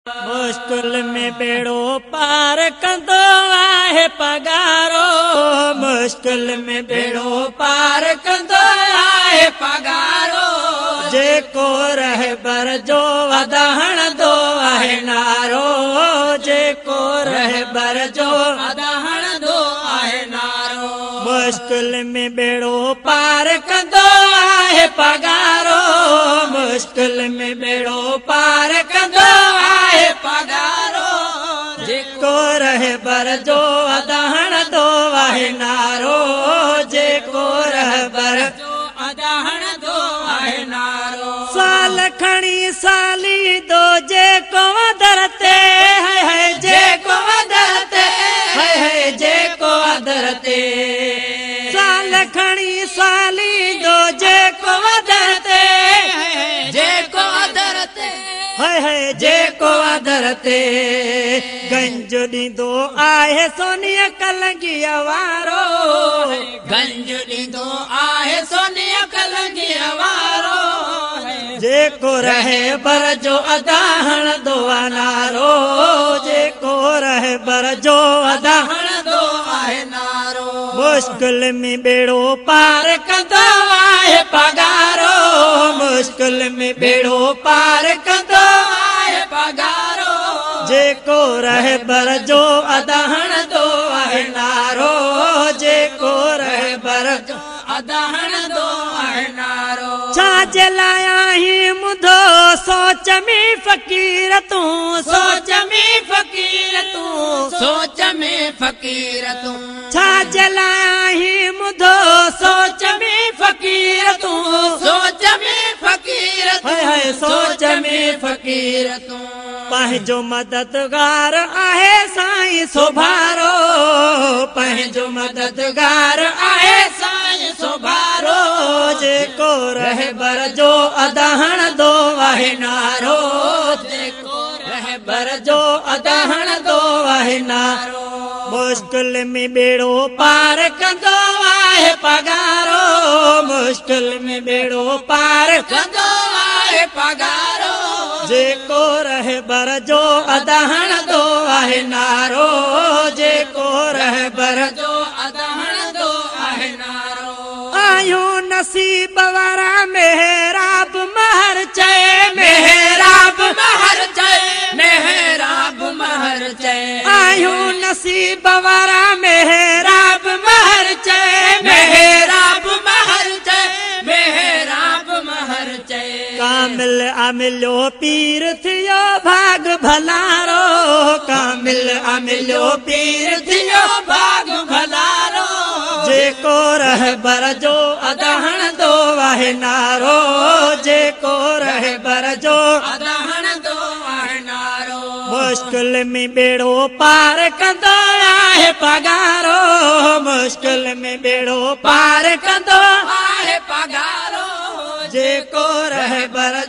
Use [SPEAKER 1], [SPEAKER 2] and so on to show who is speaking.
[SPEAKER 1] मुश्किल में बेड़ो पार कंदो आहे पगारो। मुश्किल में बेड़ो पार कंदो आहे पगारो। जेको रहबर जो वधाइण दो आहे नारो। जेको रहबर जो वधाइण दो आहे नारो। मुश्किल में बेड़ो पार कंदो आहे पगारो। मुश्किल में बेड़ो पार कंदो आहे पगारो। जेको रहबर जो वधाइण दो आहे नारो। जेको रहबर जो वधाइण दो आहे नारो। साल खणी साली दो जेको वधरते है जेको वधरते है जेको वधरते। साल खणी साली दो जेको वधरते जेको वधरते है जेको वधरते। गंज ॾींदो आहे सोनीअ कलंगीअ वारो। गंज ॾींदो आहे सोनीअ कलंगीअ वारो। जेको रहबर जो वधाइण दो आहे नारो। जेको रहबर जो वधाइण दो आहे नारो। मुश्किल में बेड़ो पार कंदो आहे पगारो। मुश्किल में बेड़ो पार कंदो आहे पगारो। जेको रहबर जो वधाइण दो आहे नारो। जेको रहबर जो वधाइण दो आहे नारो। छाजे लाइ आहीं मुंधो सोच में फ़कीर तूं। सोच में फ़कीर तूं। सोच में फ़कीर तूं। छाजे लाइ आहीं मुंधो सोच में फ़कीर तूं। सोच में फ़कीर तूं। सोच में फ़कीर तूं। पंहिंजो मददगार आहे साईं सोभारो। पंहिंजो मददगार आहे साईं सोभारो। जेको रहबर जो वधाइण दो आहे नारो। जेको रहबर जो वधाइण दो आहे नारो। मुश्किल में बेड़ो पार कंदो आहे पगारो। मुश्किल में बेड़ो पार कंदो आहे पगारो। जेको रहबर जो वधाइण दो आहे नारो। जेको रहबर जो वधाइण दो आहे नारो। आयूं नसीब वारा मेहराब महर चए। मेहराब महर चए। मेहराब महर चए। आयूं नसीब वारा मेहराब महर चए। मेहराब महर चए। मेहराब महर चए। कामिल अमिलो पीर थियो भाग भलारो। कामिल अमिलो पीर थियो भाग भलारो। जेको रहबर जो वधाइण दो आहे नारो। जेको रहबर जो वधाइण दो आहे नारो। मुश्किल में बेड़ो पार कंदो आहे पगारो। मुश्किल में बेड़ो पार कंदो आहे पगारो। जेको रहबर